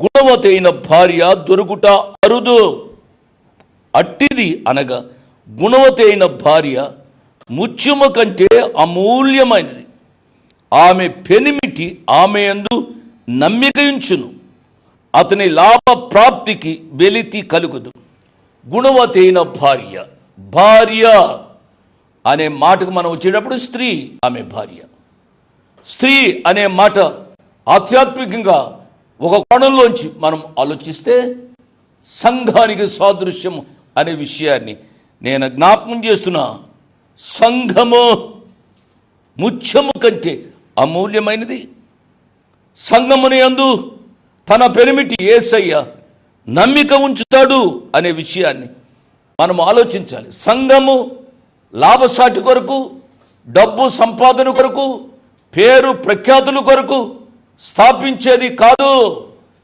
గుణవతైన భార్య దొరుకుట అరుదు. అట్టిది అనగా గుణవతైన భార్య ముత్యము కంటే అమూల్యమైనది. ఆమె పెనిమిటి ఆమె యందు నమ్మిక ఉంచును, అతని లాభ ప్రాప్తికి వెలితి కలుగుదు. గుణవతైన భార్య, భార్య అనే మాటకు మనం వచ్చేటప్పుడు స్త్రీ, ఆమె భార్య. స్త్రీ అనే మాట ఆధ్యాత్మికంగా ఒక కోణంలోంచి మనం ఆలోచిస్తే సంఘానికి సాదృశ్యం అనే విషయాన్ని నేను జ్ఞాపకం చేస్తున్నా. సంఘము ముత్యము కంటే అమూల్యమైనది. సంఘముని యందు తన పెనిమిటి యేసయ్య నమ్మిక ఉంచుతాడు అనే విషయాన్ని మనం ఆలోచించాలి. సంఘము లాభసాటి కొరకు, డబ్బు సంపాదన కొరకు, పేరు ప్రఖ్యాతుల కొరకు స్థాపించేది కాదు.